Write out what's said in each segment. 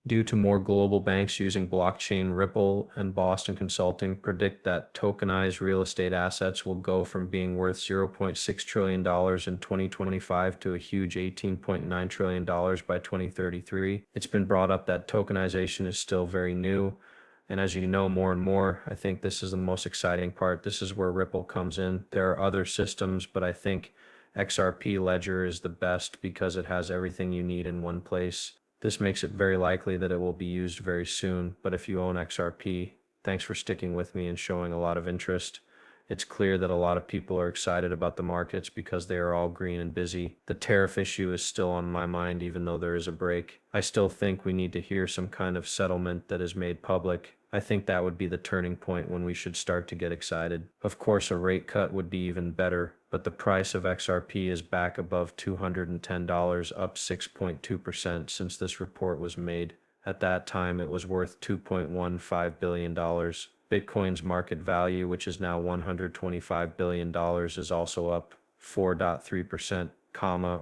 Due to more global banks using blockchain, Ripple and Boston Consulting predict that tokenized real estate assets will go from being worth $0.6 trillion in 2025 to a huge $18.9 trillion by 2033. It's been brought up that tokenization is still very new. And as you know more and more, I think this is the most exciting part. This is where Ripple comes in. There are other systems, but I think XRP Ledger is the best because it has everything you need in one place. This makes it very likely that it will be used very soon, but if you own XRP, thanks for sticking with me and showing a lot of interest. It's clear that a lot of people are excited about the markets because they are all green and busy. The tariff issue is still on my mind even though there is a break. I still think we need to hear some kind of settlement that is made public. I think that would be the turning point when we should start to get excited. Of course, a rate cut would be even better, but the price of XRP is back above $210, up 6.2% since this report was made. At that time, it was worth $2.15 billion. Bitcoin's market value, which is now $125 billion, is also up 4.3%,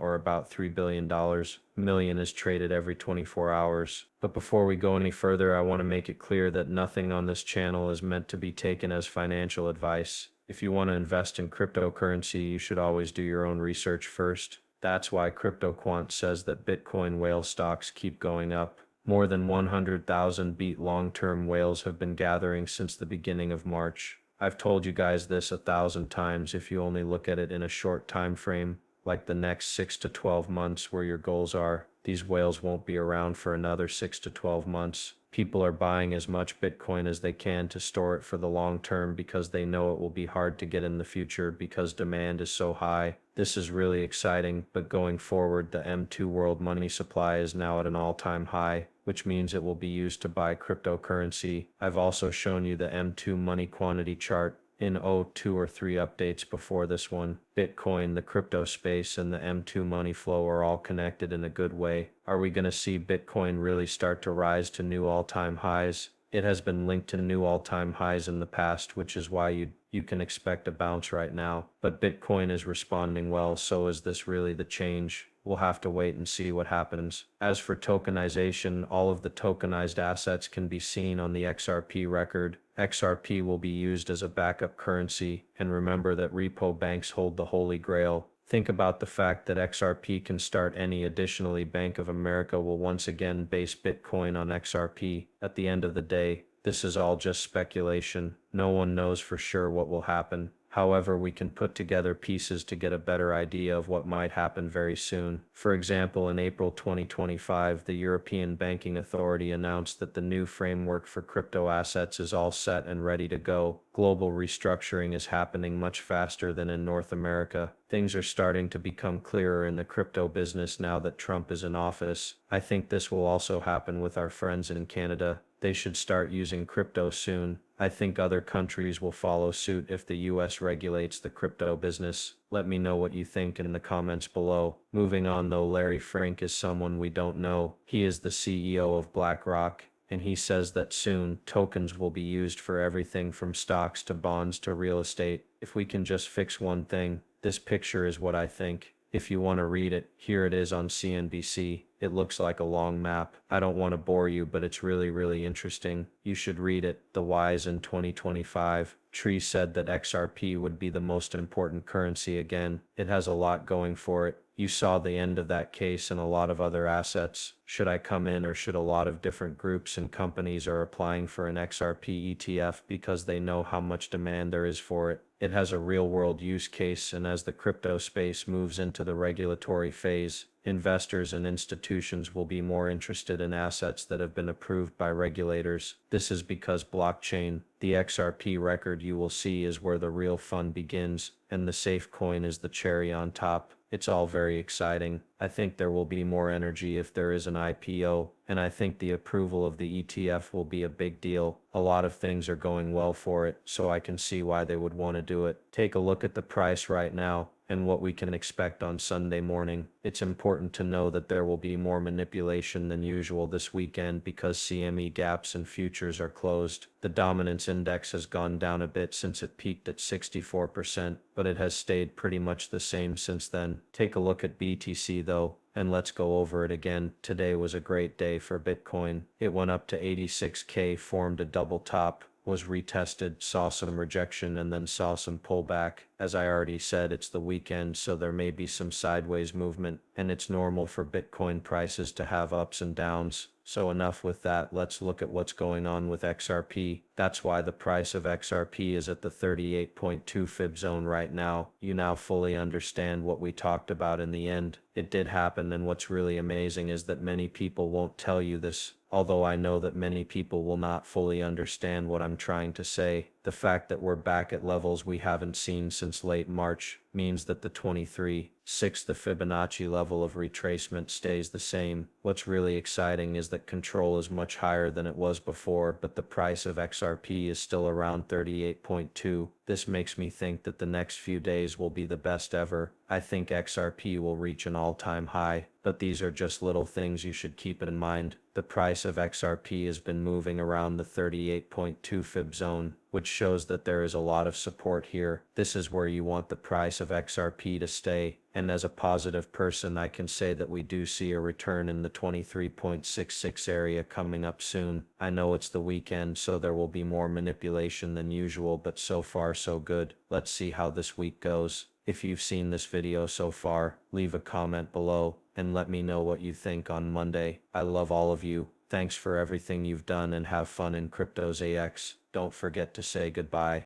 or about $3 billion. Million is traded every 24 hours. But before we go any further, I want to make it clear that nothing on this channel is meant to be taken as financial advice. If you want to invest in cryptocurrency, you should always do your own research first. That's why CryptoQuant says that Bitcoin whale stocks keep going up. More than 100,000 beat long-term whales have been gathering since the beginning of March. I've told you guys this 1,000 times if you only look at it in a short time frame, like the next 6 to 12 months where your goals are. These whales won't be around for another 6 to 12 months. People are buying as much Bitcoin as they can to store it for the long term because they know it will be hard to get in the future because demand is so high. This is really exciting, but going forward, the M2 world money supply is now at an all-time high, which means it will be used to buy cryptocurrency. I've also shown you the M2 money quantity chart in 2 or 3 updates before this one. Bitcoin, the crypto space, and the M2 money flow are all connected in a good way. Are we going to see Bitcoin really start to rise to new all-time highs? It has been linked to new all-time highs in the past, which is why you can expect a bounce right now. But Bitcoin is responding well, so is this really the change? We'll have to wait and see what happens. As for tokenization, all of the tokenized assets can be seen on the XRP record. XRP will be used as a backup currency, and remember that repo banks hold the holy grail. Think about the fact that XRP can start any. Additionally, Bank of America will once again base Bitcoin on XRP. At the end of the day, this is all just speculation. No one knows for sure what will happen. However, we can put together pieces to get a better idea of what might happen very soon. For example, in April 2025, the European Banking Authority announced that the new framework for crypto assets is all set and ready to go. Global restructuring is happening much faster than in North America. Things are starting to become clearer in the crypto business now that Trump is in office. I think this will also happen with our friends in Canada. They should start using crypto soon. I think other countries will follow suit if the US regulates the crypto business. Let me know what you think in the comments below. Moving on though, Larry Fink is someone we don't know. He is the CEO of BlackRock, and he says that soon tokens will be used for everything from stocks to bonds to real estate. If we can just fix one thing, this picture is what I think. If you want to read it, here it is on CNBC. It looks like a long map. I don't want to bore you, but it's really interesting. You should read it. The Wise in 2025. Tree said that XRP would be the most important currency again. It has a lot going for it. You saw the end of that case and a lot of other assets. Should I come in, or should a lot of different groups and companies are applying for an XRP ETF because they know how much demand there is for it? It has a real-world use case, and as the crypto space moves into the regulatory phase, investors and institutions will be more interested in assets that have been approved by regulators. This is because blockchain, the XRP record you will see, is where the real fun begins, and the safe coin is the cherry on top. It's all very exciting. I think there will be more energy if there is an IPO, and I think the approval of the ETF will be a big deal. A lot of things are going well for it, so I can see why they would want to do it. Take a look at the price right now and what we can expect on Sunday morning. It's important to know that there will be more manipulation than usual this weekend because CME gaps and futures are closed. The dominance index has gone down a bit since it peaked at 64%, but it has stayed pretty much the same since then. Take a look at BTC though. and let's go over it again. Today was a great day for Bitcoin. It went up to 86K, formed a double top, was retested, saw some rejection, and then saw some pullback. As I already said, it's the weekend, so there may be some sideways movement, and it's normal for Bitcoin prices to have ups and downs. So enough with that, let's look at what's going on with XRP. That's why the price of XRP is at the 38.2 fib zone right now. You now fully understand what we talked about in the end. It did happen, and what's really amazing is that many people won't tell you this. Although I know that many people will not fully understand what I'm trying to say, the fact that we're back at levels we haven't seen since late March means that the 23.6, the Fibonacci level of retracement, stays the same. What's really exciting is that control is much higher than it was before, but the price of XRP is still around 38.2. This makes me think that the next few days will be the best ever. I think XRP will reach an all-time high, but these are just little things you should keep in mind. The price of XRP has been moving around the 38.2 fib zone, which shows that there is a lot of support here. This is where you want the price of XRP to stay. And as a positive person, I can say that we do see a return in the 23.66 area coming up soon. I know it's the weekend, so there will be more manipulation than usual, but so far so good. Let's see how this week goes. If you've seen this video so far, leave a comment below and let me know what you think on Monday. I love all of you. Thanks for everything you've done, and have fun in Cryptos AX. Don't forget to say goodbye.